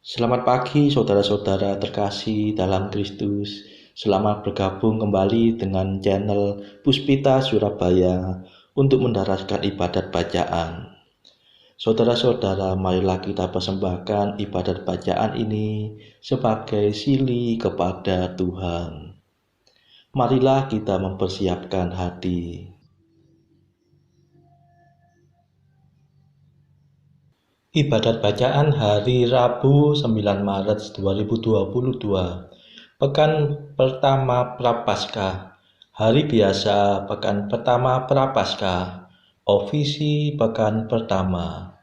Selamat pagi saudara-saudara terkasih dalam Kristus. Selamat bergabung kembali dengan channel Puspita Surabaya untuk mendaraskan ibadat bacaan. Saudara-saudara, marilah kita persembahkan ibadat bacaan ini sebagai sili kepada Tuhan. Marilah kita mempersiapkan hati. Ibadat bacaan hari Rabu 9 Maret 2022. Pekan pertama Prapaskah. Hari biasa pekan pertama Prapaskah. Ofisi pekan pertama.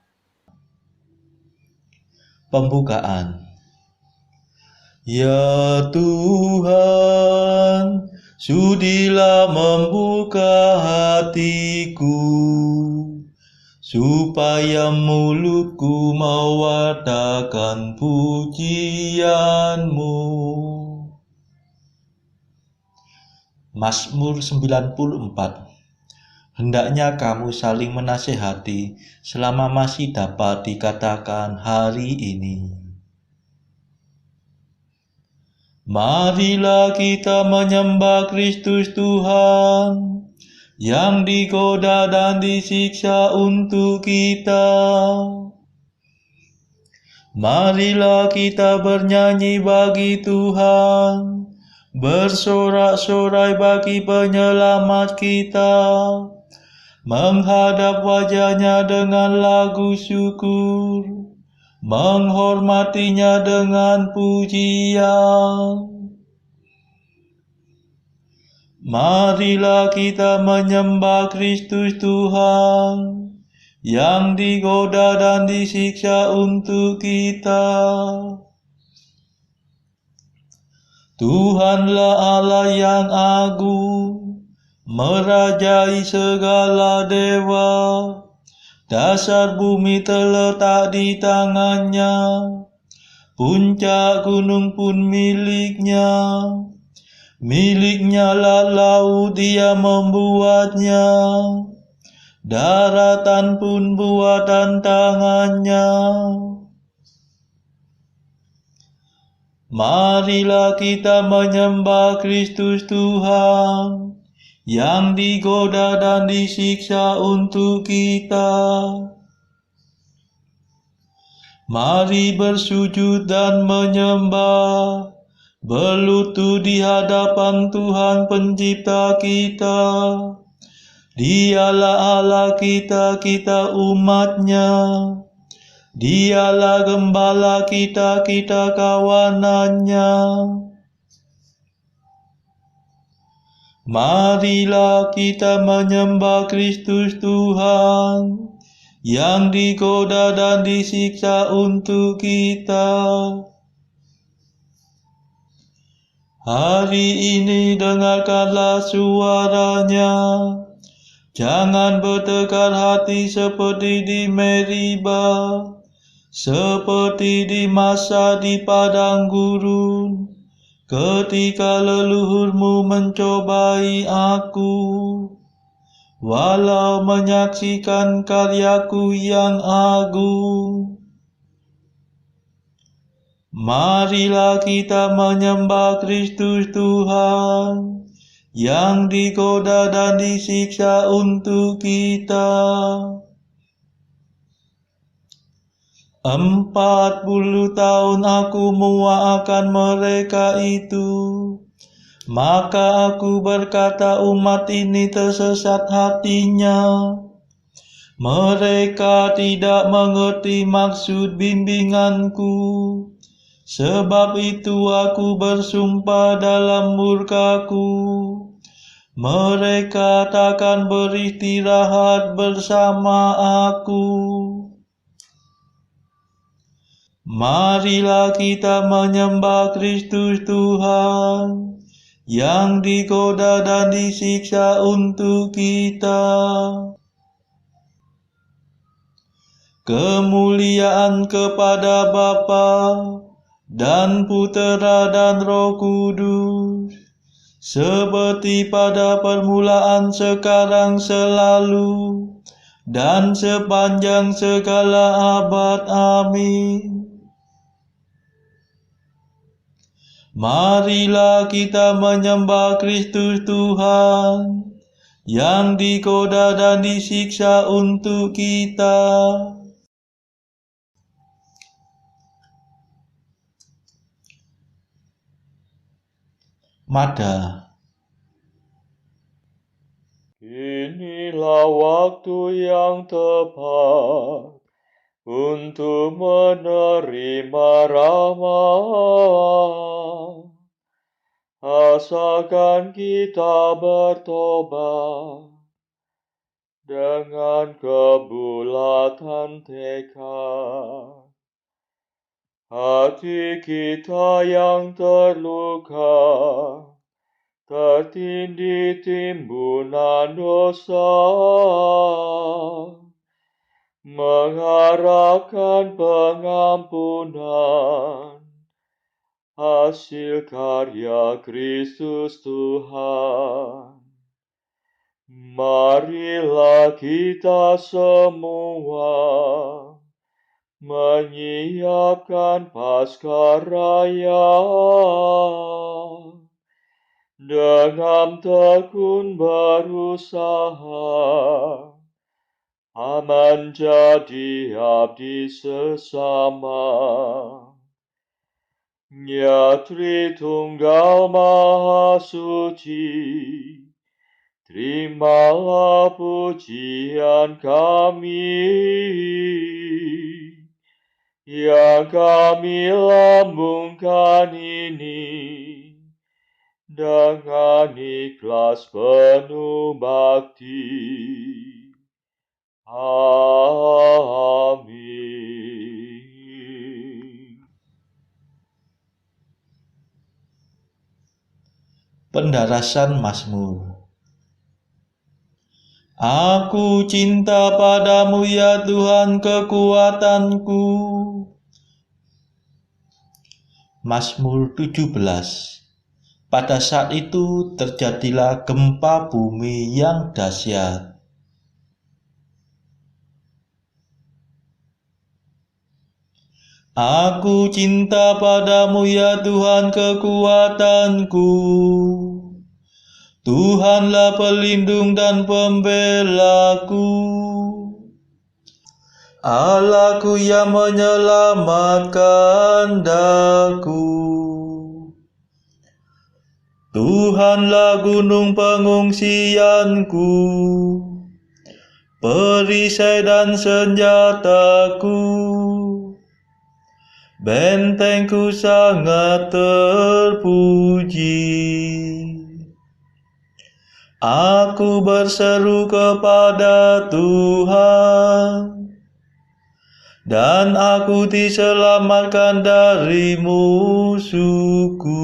Pembukaan. Ya Tuhan, sudilah membuka hatiku, supaya mulutku mewartakan pujian-Mu. Mazmur 94. Hendaknya kamu saling menasehati selama masih dapat dikatakan hari ini. Marilah kita menyembah Kristus Tuhan, yang digoda dan disiksa untuk kita. Marilah kita bernyanyi bagi Tuhan, bersorak-sorai bagi penyelamat kita, menghadap wajah-Nya dengan lagu syukur, menghormatinya dengan pujian. Marilah kita menyembah Kristus Tuhan, yang digoda dan disiksa untuk kita. Tuhanlah Allah yang agung, merajai segala dewa. Dasar bumi terletak di tangan-Nya, puncak gunung pun milik-Nya. Milik-Nya lah laut, Dia membuatnya, daratan pun buatan tangan-Nya. Marilah kita menyembah Kristus Tuhan, yang digoda dan disiksa untuk kita. Mari bersujud dan menyembah, berlutut di hadapan Tuhan Pencipta kita. Dialah Allah kita, kita umat-Nya. Dialah gembala kita, kita kawanan-Nya. Marilah kita menyembah Kristus Tuhan, yang digoda dan disiksa untuk kita. Hari ini dengarkanlah suara-Nya. Jangan bertekar hati seperti di Meriba, seperti di masa di padang gurun, ketika leluhurmu mencobai aku, walau menyaksikan karyaku yang agung. Marilah kita menyembah Kristus Tuhan, yang digoda dan disiksa untuk kita. 40 tahun aku muak akan mereka itu, maka aku berkata umat ini tersesat hatinya. Mereka tidak mengerti maksud bimbinganku. Sebab itu aku bersumpah dalam murkaku, mereka takkan beristirahat bersama aku. Marilah kita menyembah Kristus Tuhan, yang digoda dan disiksa untuk kita. Kemuliaan kepada Bapa dan Putera dan Roh Kudus, seperti pada permulaan, sekarang, selalu, dan sepanjang segala abad. Amin. Marilah kita menyembah Kristus Tuhan, yang digoda dan disiksa untuk kita. Mada. Inilah waktu yang tepat untuk menerima rahmat. Asalkan kita bertobat dengan kebulatan tekad. Hati kita yang terluka, tertindih timbunan dosa, mengharapkan pengampunan, hasil karya Kristus Tuhan. Marilah kita semua menyiapkan Paskaraya dengan tekun berusaha menjadi abdi sesama. Ya Tritunggal Maha Suci, terimalah pujian kami yang kami lambungkan ini dengan ikhlas penuh bakti. Amin. Pendarasan Mazmur. Aku cinta padamu ya Tuhan kekuatanku. Mazmur 17. Pada saat itu terjadilah gempa bumi yang dahsyat. Aku cinta padamu ya Tuhan kekuatanku. Tuhanlah pelindung dan pembelaku, Allahku yang menyelamatkan daku. Tuhanlah gunung pengungsianku, perisai dan senjataku, bentengku sangat terpuji. Aku berseru kepada Tuhan, dan aku diselamatkan dari musuhku.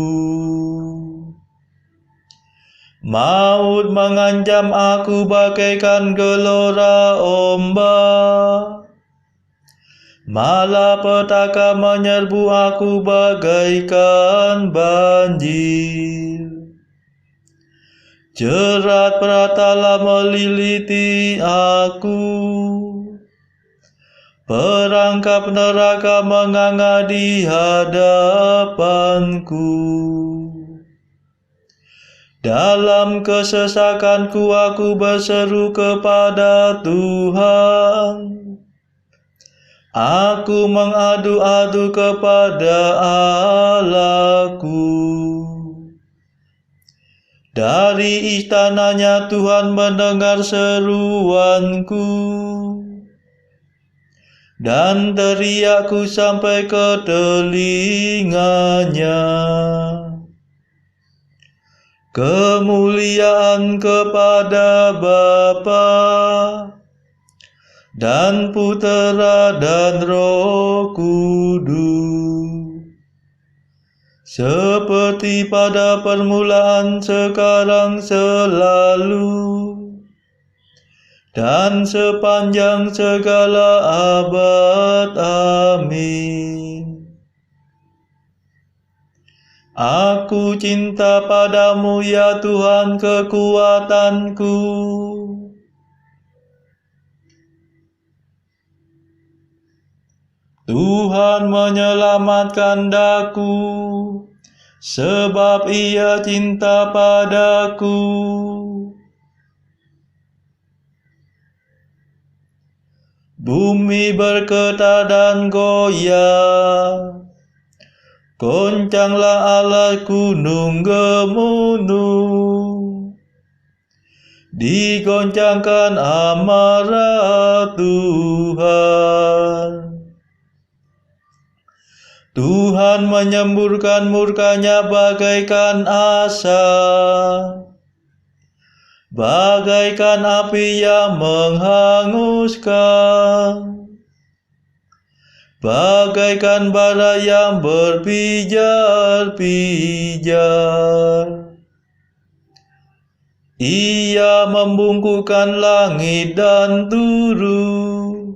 Maut mengancam aku bagaikan gelora ombak, malapetaka menyerbu aku bagaikan banjir. Jerat pratala meliliti aku, perangkap neraka menganga di hadapanku. Dalam kesesakanku aku berseru kepada Tuhan. Aku mengadu-adu kepada Allahku. Dari istananya Tuhan mendengar seruanku, dan teriakku sampai ke telinganya. Kemuliaan kepada Bapa dan Putera dan Roh Kudus, seperti pada permulaan, sekarang, selalu, dan sepanjang segala abad. Amin. Aku cinta padamu ya Tuhan kekuatanku. Tuhan menyelamatkan daku, sebab Ia cinta padaku. Bumi bergetar dan goyah, goncanglah alas gunung gemunuh, digoncangkan amarah Tuhan. Tuhan menyemburkan murkanya bagaikan asap, bagaikan api yang menghanguskan, bagaikan bara yang berpijar-pijar. Ia membungkukkan langit dan turun,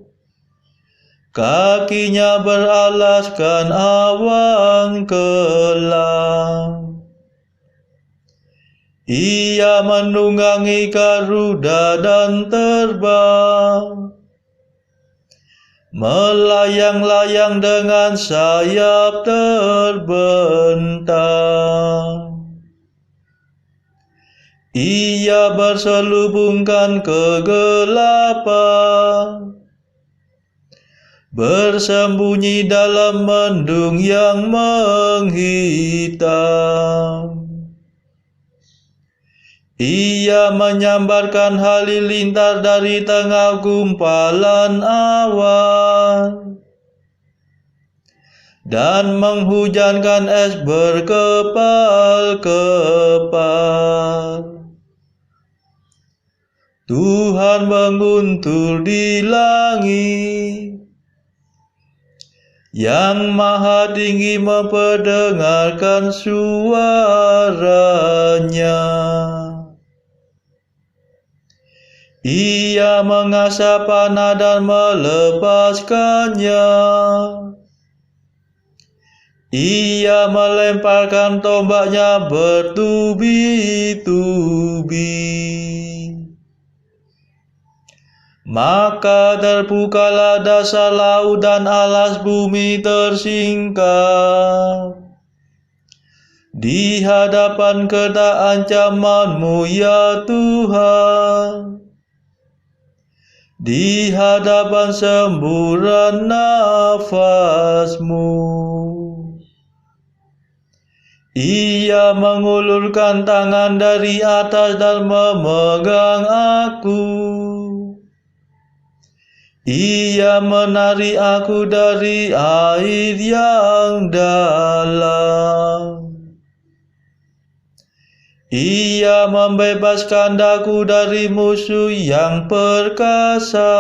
kakinya beralaskan awan kelam. Ia menunggangi garuda dan terbang, melayang-layang dengan sayap terbentang. Ia berselubungkan kegelapan, bersembunyi dalam mendung yang menghitam. Ia menyambarkan halilintar dari tengah gumpalan awan, dan menghujankan es berkepal-kepal. Tuhan menguntur di langit, Yang Maha Tinggi memperdengarkan suaranya. Ia mengasah panah dan melepaskannya. Ia melemparkan tombaknya bertubi-tubi. Maka terbukalah dasar laut dan alas bumi tersingkap di hadapan kerta ancaman-Mu ya Tuhan, di hadapan semburan nafas-Mu. Ia mengulurkan tangan dari atas dan memegang aku. Ia menarik aku dari air yang dalam. Ia membebaskan daku dari musuh yang perkasa,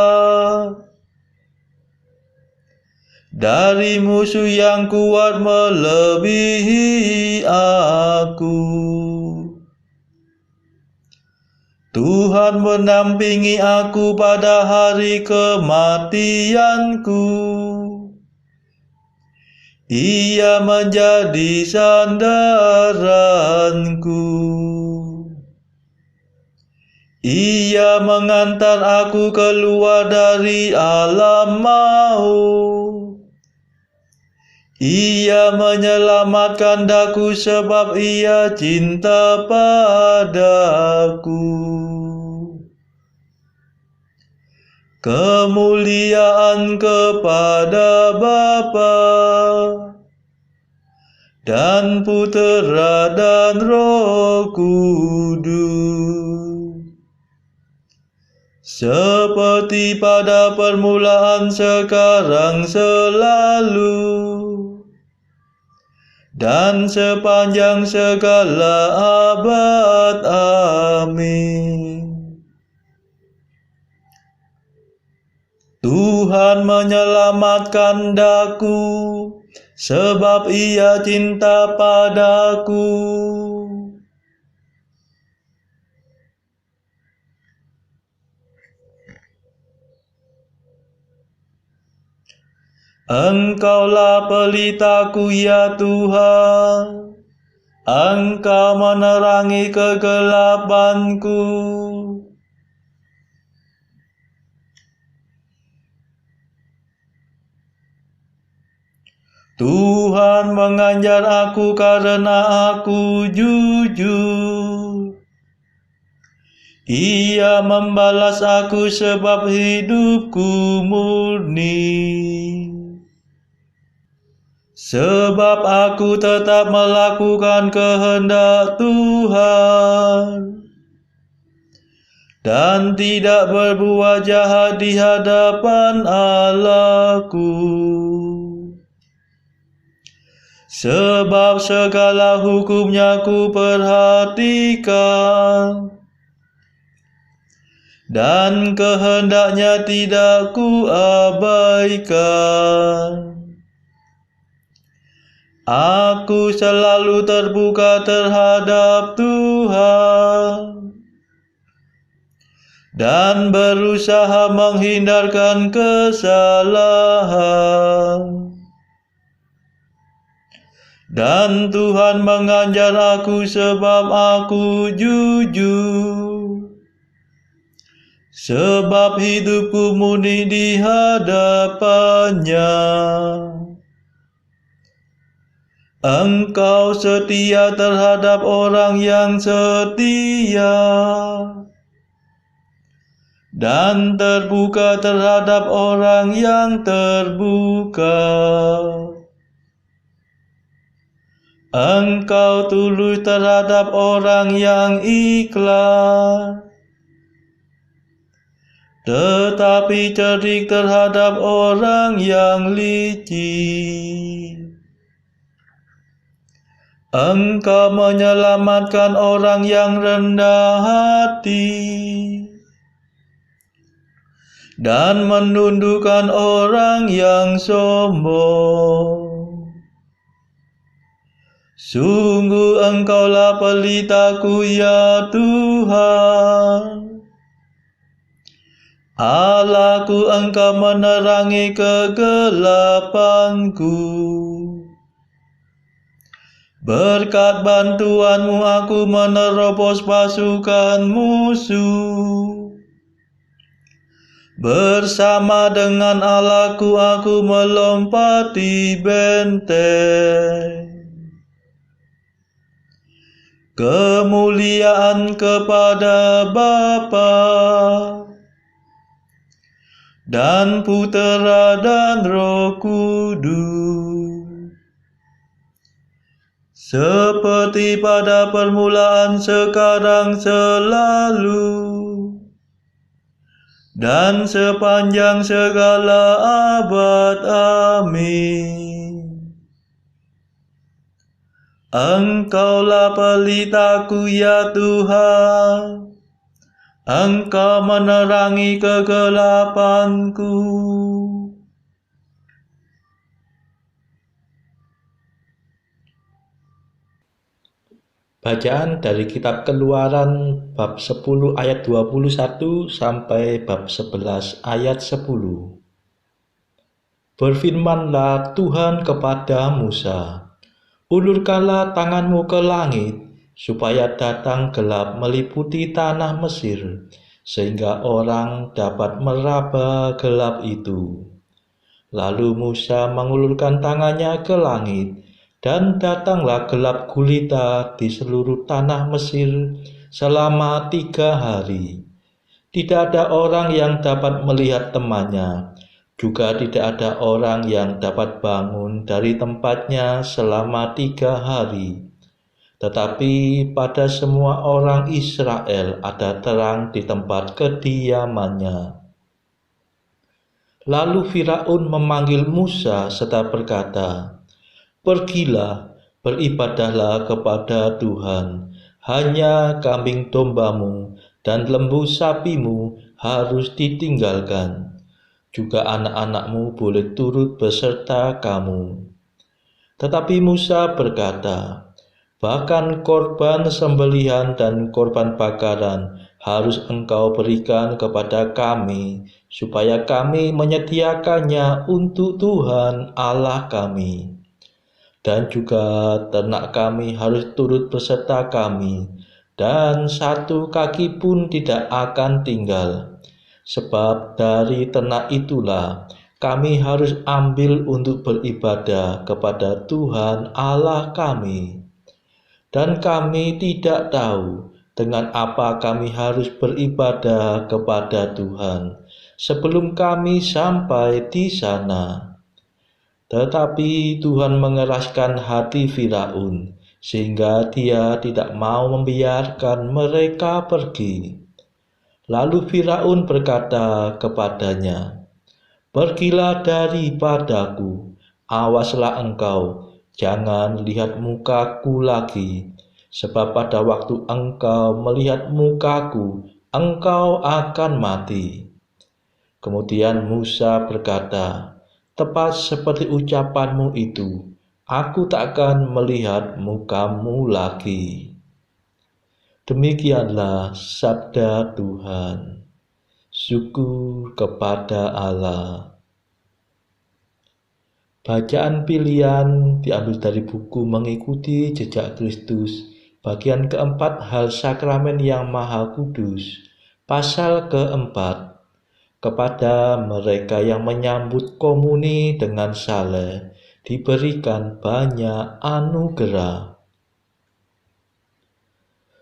dari musuh yang kuat melebihi aku. Tuhan mendampingi aku pada hari kematianku. Ia menjadi sandaranku. Ia mengantar aku keluar dari alam maut. Ia menyelamatkan daku sebab Ia cinta padaku. Kemuliaan kepada Bapa dan Putera dan Roh Kudus, seperti pada permulaan, sekarang, selalu, dan sepanjang segala abad. Amin. Tuhan menyelamatkan daku, sebab Ia cinta padaku. Engkaulah pelitaku ya Tuhan, Engkau menerangi kegelapanku. Tuhan mengajar aku karena aku jujur. Ia membalas aku sebab hidupku murni. Sebab aku tetap melakukan kehendak Tuhan dan tidak berbuat jahat di hadapan Allahku. Sebab segala hukumnya ku perhatikan, dan kehendaknya tidak ku abaikan. Aku selalu terbuka terhadap Tuhan dan berusaha menghindarkan kesalahan. Dan Tuhan mengajar aku sebab aku jujur. Sebab hidupku murni di hadapannya. Engkau setia terhadap orang yang setia dan terbuka terhadap orang yang terbuka. Engkau tulus terhadap orang yang ikhlas, tetapi cerdik terhadap orang yang licik. Engkau menyelamatkan orang yang rendah hati dan menundukkan orang yang sombong. Sungguh Engkaulah pelitaku ya Tuhan. Allahku, Engkau menerangi kegelapanku. Berkat bantuanmu aku menerobos pasukan musuh. Bersama dengan Allahku aku melompati benteng. Kemuliaan kepada Bapa dan Putera dan Roh Kudus, seperti pada permulaan, sekarang, selalu, dan sepanjang segala abad. Amin. Engkaulah pelitaku ya Tuhan, Engkau menerangi kegelapanku. Bacaan dari kitab Keluaran bab 10 ayat 21 sampai bab 11 ayat 10. Berfirmanlah Tuhan kepada Musa, ulurkanlah tanganmu ke langit, supaya datang gelap meliputi tanah Mesir, sehingga orang dapat meraba gelap itu. Lalu Musa mengulurkan tangannya ke langit, dan datanglah gelap gulita di seluruh tanah Mesir selama 3 hari. Tidak ada orang yang dapat melihat temannya, juga tidak ada orang yang dapat bangun dari tempatnya selama 3 hari. Tetapi pada semua orang Israel ada terang di tempat kediamannya. Lalu Firaun memanggil Musa serta berkata, "Pergilah, beribadahlah kepada Tuhan. Hanya kambing dombamu dan lembu sapimu harus ditinggalkan. Juga anak-anakmu boleh turut beserta kamu." Tetapi Musa berkata, "Bahkan korban sembelihan dan korban bakaran harus engkau berikan kepada kami, supaya kami menyediakannya untuk Tuhan Allah kami. Dan juga ternak kami harus turut beserta kami, dan 1 kaki pun tidak akan tinggal. Sebab dari ternak itulah kami harus ambil untuk beribadah kepada Tuhan Allah kami. Dan kami tidak tahu dengan apa kami harus beribadah kepada Tuhan sebelum kami sampai di sana. Tetapi Tuhan mengeraskan hati Firaun, sehingga dia tidak mau membiarkan mereka pergi. Lalu Firaun berkata kepadanya, "Pergilah daripadaku, awaslah engkau, jangan lihat mukaku lagi, sebab pada waktu engkau melihat mukaku, engkau akan mati." Kemudian Musa berkata, "Tepat seperti ucapanmu itu, aku takkan melihat mukamu lagi." Demikianlah sabda Tuhan. Syukur kepada Allah. Bacaan pilihan diambil dari buku Mengikuti Jejak Kristus, bagian keempat, Hal Sakramen yang Maha Kudus, pasal keempat. Kepada mereka yang menyambut komuni dengan saleh, diberikan banyak anugerah.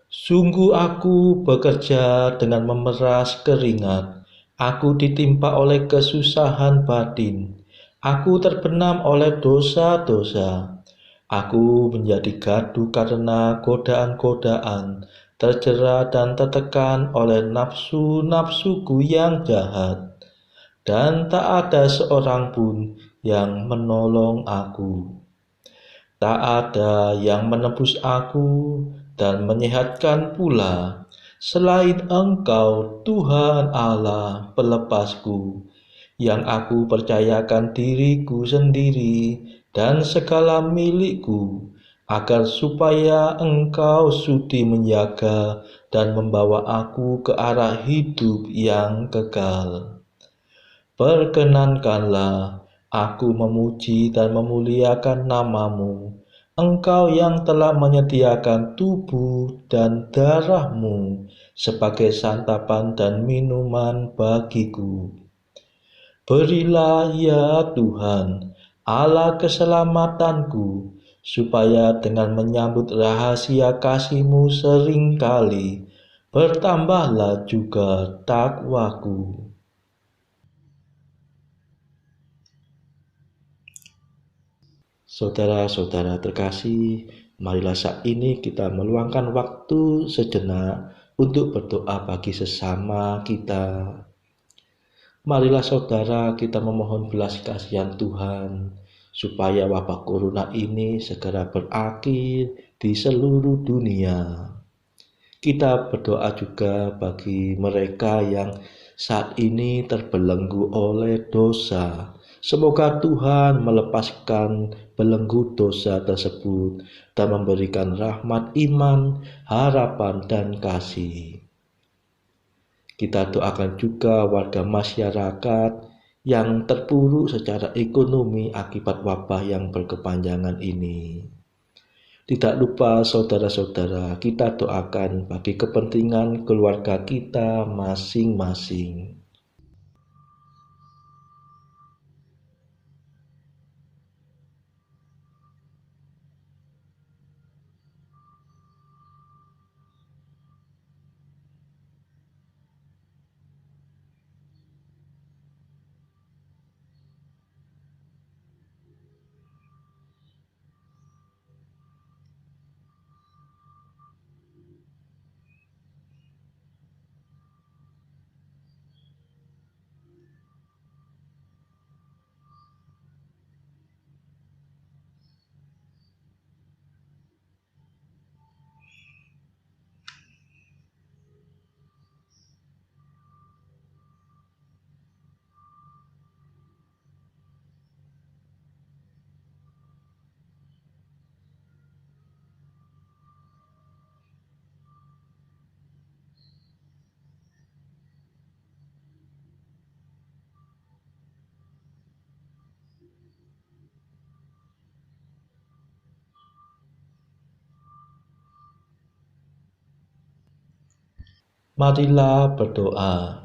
Sungguh aku bekerja dengan memeras keringat, aku ditimpa oleh kesusahan batin, aku terbenam oleh dosa-dosa, aku menjadi gaduh karena godaan-godaan, terjerat dan tertekan oleh nafsu-nafsuku yang jahat, dan tak ada seorang pun yang menolong aku. Tak ada yang menebus aku dan menyehatkan pula, selain Engkau, Tuhan Allah pelepasku, yang aku percayakan diriku sendiri dan segala milikku, agar supaya Engkau sudi menjaga dan membawa aku ke arah hidup yang kekal. Perkenankanlah aku memuji dan memuliakan nama-Mu, Engkau yang telah menyediakan tubuh dan darah-Mu sebagai santapan dan minuman bagiku. Berilah ya Tuhan, Allah keselamatanku, supaya dengan menyambut rahasia kasih-Mu seringkali, bertambahlah juga takwaku. Saudara-saudara terkasih, marilah saat ini kita meluangkan waktu sejenak untuk berdoa bagi sesama kita. Marilah saudara kita memohon belas kasihan Tuhan, supaya wabah corona ini segera berakhir di seluruh dunia. Kita berdoa juga bagi mereka yang saat ini terbelenggu oleh dosa. Semoga Tuhan melepaskan belenggu dosa tersebut dan memberikan rahmat iman, harapan, dan kasih. Kita doakan juga warga masyarakat yang terpuruk secara ekonomi akibat wabah yang berkepanjangan ini. Tidak lupa saudara-saudara, kita doakan bagi kepentingan keluarga kita masing-masing. Marilah berdoa.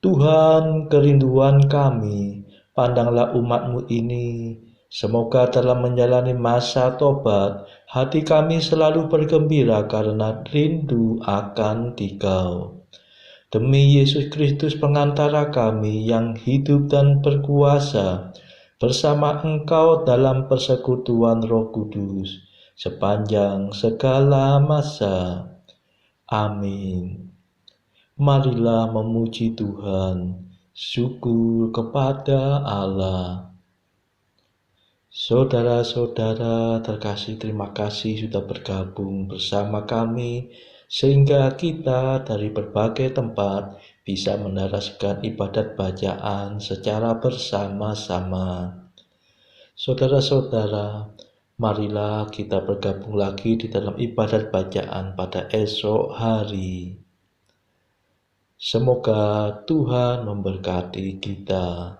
Tuhan, kerinduan kami Pandanglah umat-Mu ini. Semoga dalam menjalani masa tobat, hati kami selalu bergembira karena rindu akan Dikau. Demi Yesus Kristus pengantara kami yang hidup dan berkuasa bersama Engkau dalam persekutuan Roh Kudus sepanjang segala masa. Amin. Marilah memuji Tuhan. Syukur kepada Allah. Saudara-saudara terkasih, terima kasih sudah bergabung bersama kami sehingga kita dari berbagai tempat bisa menarasikan ibadat bacaan secara bersama-sama. Saudara-saudara, marilah kita bergabung lagi di dalam ibadat bacaan pada esok hari. Semoga Tuhan memberkati kita.